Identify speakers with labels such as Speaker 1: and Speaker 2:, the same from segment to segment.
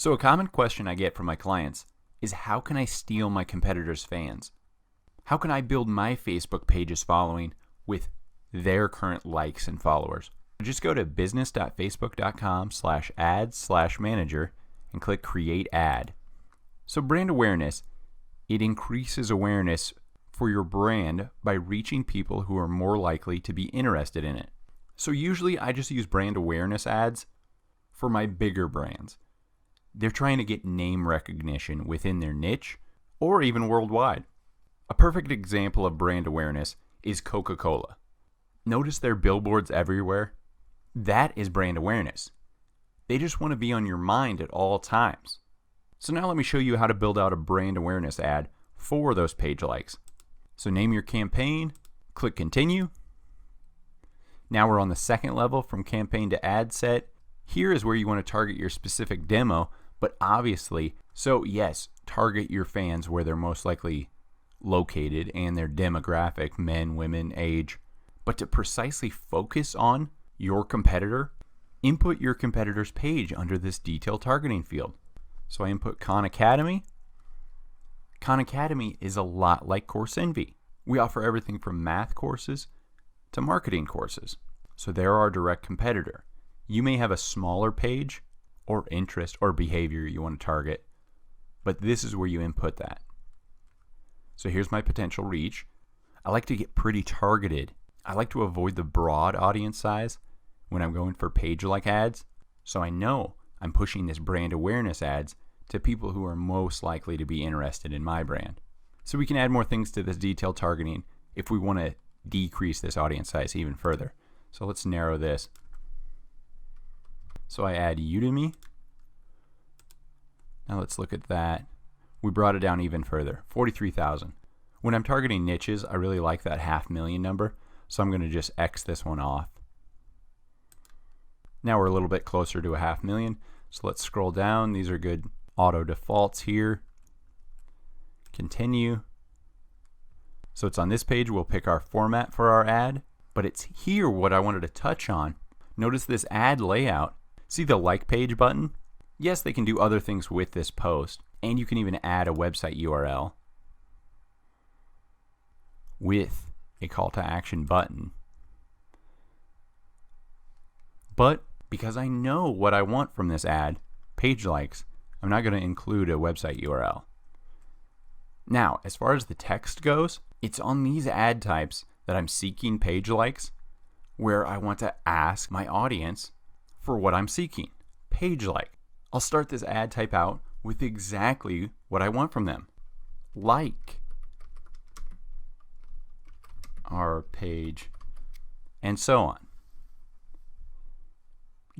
Speaker 1: So a common question I get from my clients is, how can I steal my competitors' fans? How can I build my Facebook page's following with their current likes and followers? Just go to business.facebook.com/ads/manager and click Create Ad. So brand awareness, it increases awareness for your brand by reaching people who are more likely to be interested in it. So usually I just use brand awareness ads for my bigger brands. They're trying to get name recognition within their niche or even worldwide. A perfect example of brand awareness is Coca-Cola. Notice their billboards everywhere? That is brand awareness. They just want to be on your mind at all times. So now let me show you how to build out a brand awareness ad for those page likes. So name your campaign, click Continue. Now we're on the second level from campaign to ad set. Here is where you want to target your specific demo, but obviously, so yes, target your fans where they're most likely located and their demographic, men, women, age. But to precisely focus on your competitor, input your competitor's page under this detail targeting field. So I input Khan Academy. Khan Academy is a lot like CourseEnvy. We offer everything from math courses to marketing courses. So they're our direct competitor. You may have a smaller page or interest or behavior you want to target, but this is where you input that. So here's my potential reach. I like to get pretty targeted. I like to avoid the broad audience size when I'm going for page-like ads, so I know I'm pushing this brand awareness ads to people who are most likely to be interested in my brand. So we can add more things to this detailed targeting if we want to decrease this audience size even further. So let's narrow this. So I add Udemy. Now let's look at that. We brought it down even further, 43,000. When I'm targeting niches, I really like that 500,000 number, so I'm going to just X this one off. Now we're a little bit closer to 500,000, so let's scroll down. These are good auto defaults here. Continue. So it's on this page. We'll pick our format for our ad, but it's here what I wanted to touch on. Notice this ad layout. See the like page button? Yes, they can do other things with this post, and you can even add a website URL with a call to action button. But because I know what I want from this ad, page likes, I'm not going to include a website URL. Now, as far as the text goes, it's on these ad types that I'm seeking page likes, where I want to ask my audience for what I'm seeking, page like. I'll start this ad type out with exactly what I want from them. Like our page, and so on.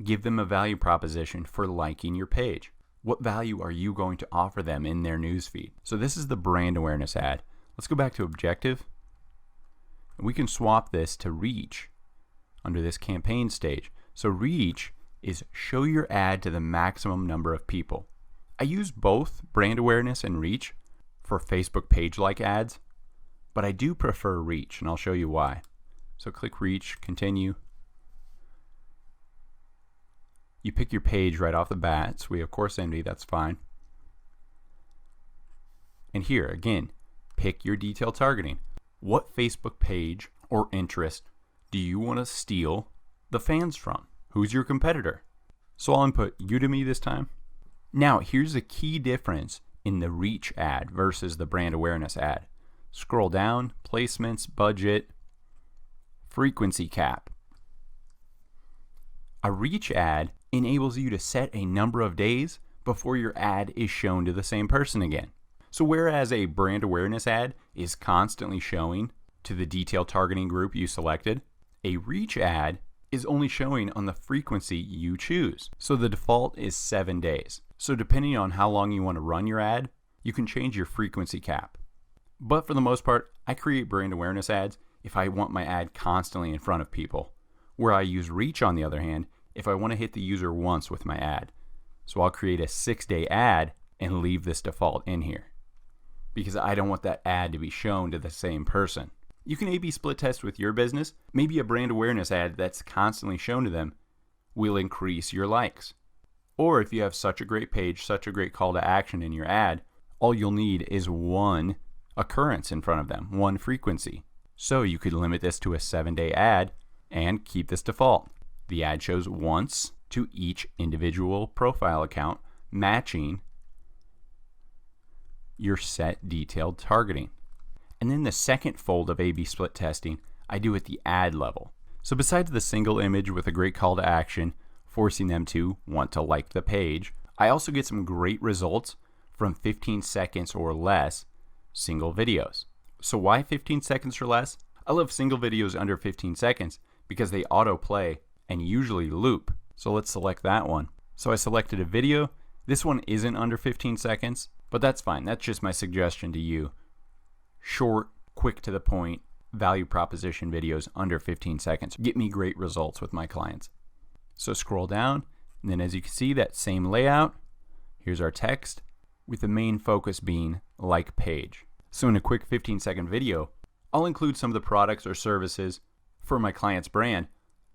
Speaker 1: Give them a value proposition for liking your page. What value are you going to offer them in their newsfeed? So this is the brand awareness ad. Let's go back to objective. We can swap this to reach under this campaign stage. So reach is show your ad to the maximum number of people. I use both brand awareness and reach for Facebook page-like ads, but I do prefer reach, and I'll show you why. So click reach, continue. You pick your page right off the bat. So we have CourseEnvy, that's fine. And here, again, pick your detailed targeting. What Facebook page or interest do you want to steal the fans from? Who's your competitor? So I'll input Udemy this time. Now, here's a key difference in the reach ad versus the brand awareness ad. Scroll down, placements, budget, frequency cap. A reach ad enables you to set a number of days before your ad is shown to the same person again. So whereas a brand awareness ad is constantly showing to the detailed targeting group you selected, a reach ad is only showing on the frequency you choose. So the default is 7 days. So depending on how long you want to run your ad, you can change your frequency cap. But for the most part, I create brand awareness ads if I want my ad constantly in front of people, where I use reach on the other hand if I want to hit the user once with my ad. So I'll create a 6-day ad and leave this default in here because I don't want that ad to be shown to the same person. You can A/B split test with your business. Maybe a brand awareness ad that's constantly shown to them will increase your likes. Or if you have such a great page, such a great call to action in your ad, all you'll need is one occurrence in front of them, one frequency. So you could limit this to a 7-day ad and keep this default. The ad shows once to each individual profile account, matching your set detailed targeting. And then the second fold of A/B split testing, I do at the ad level. So besides the single image with a great call to action, forcing them to want to like the page, I also get some great results from 15 seconds or less single videos. So why 15 seconds or less? I love single videos under 15 seconds because they autoplay and usually loop. So let's select that one. So I selected a video. This one isn't under 15 seconds, but that's fine. That's just my suggestion to you. Short, quick to the point, value proposition videos under 15 seconds get me great results with my clients. So scroll down, and then as you can see, that same layout, here's our text, with the main focus being like page. So in a quick 15-second video, I'll include some of the products or services for my client's brand,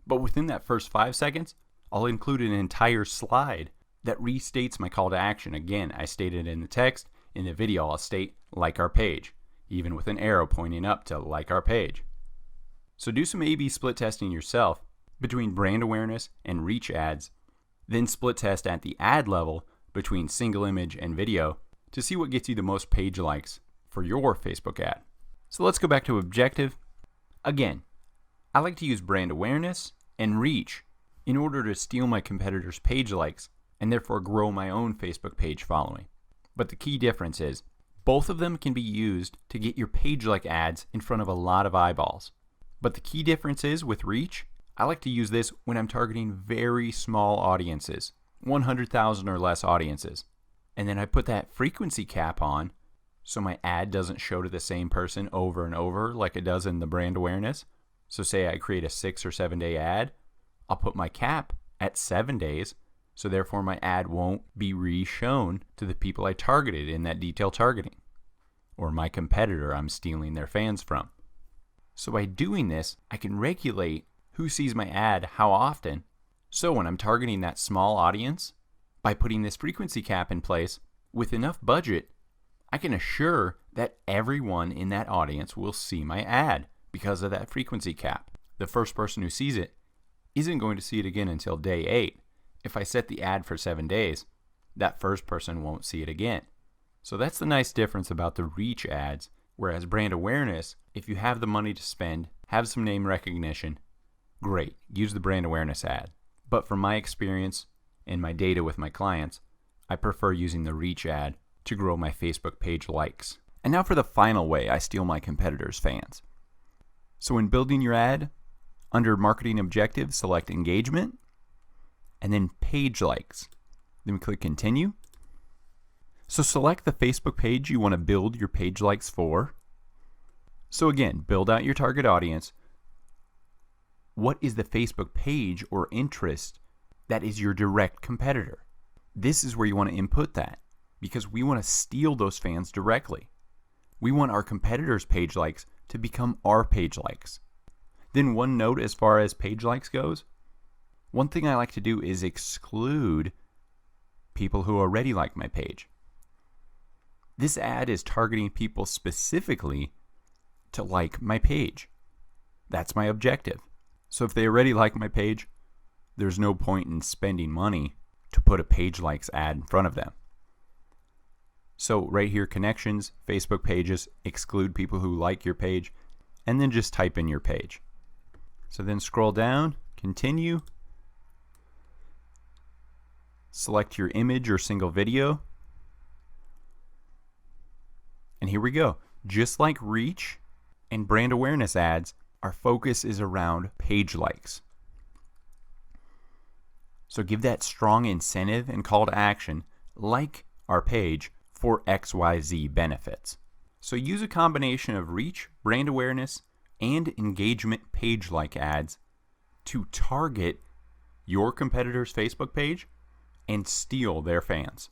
Speaker 1: but within that first 5 seconds, I'll include an entire slide that restates my call to action. Again, I stated in the text. In the video, I'll state like our page, even with an arrow pointing up to like our page. So do some A/B split testing yourself between brand awareness and reach ads, then split test at the ad level between single image and video to see what gets you the most page likes for your Facebook ad. So let's go back to objective. Again, I like to use brand awareness and reach in order to steal my competitors' page likes and therefore grow my own Facebook page following. But the key difference is both of them can be used to get your page like ads in front of a lot of eyeballs. But the key difference is with reach, I like to use this when I'm targeting very small audiences, 100,000 or less audiences. And then I put that frequency cap on so my ad doesn't show to the same person over and over like it does in the brand awareness. So say I create a 6 or 7 day ad, I'll put my cap at 7 days, so therefore my ad won't be re-shown to the people I targeted in that detailed targeting, or my competitor I'm stealing their fans from. So by doing this, I can regulate who sees my ad how often. So when I'm targeting that small audience, by putting this frequency cap in place with enough budget, I can assure that everyone in that audience will see my ad because of that frequency cap. The first person who sees it isn't going to see it again until day 8. If I set the ad for 7 days, that first person won't see it again. So that's the nice difference about the reach ads. Whereas brand awareness, if you have the money to spend, have some name recognition, great, use the brand awareness ad. But from my experience and my data with my clients, I prefer using the reach ad to grow my Facebook page likes. And now for the final way I steal my competitors' fans. So when building your ad, under marketing objectives, select engagement, and then page likes. Then we click continue. So select the Facebook page you want to build your page likes for. So again, build out your target audience. What is the Facebook page or interest that is your direct competitor? This is where you want to input that because we want to steal those fans directly. We want our competitors' page likes to become our page likes. Then one note as far as page likes goes, one thing I like to do is exclude people who already like my page. This ad is targeting people specifically to like my page. That's my objective. So if they already like my page, there's no point in spending money to put a page likes ad in front of them. So right here, connections, Facebook pages, exclude people who like your page, and then just type in your page. So then scroll down, continue, select your image or single video, and here we go. Just like reach and brand awareness ads, our focus is around page likes. So give that strong incentive and call to action, like our page, for XYZ benefits. So use a combination of reach, brand awareness, and engagement page like ads to target your competitor's Facebook page and steal their fans.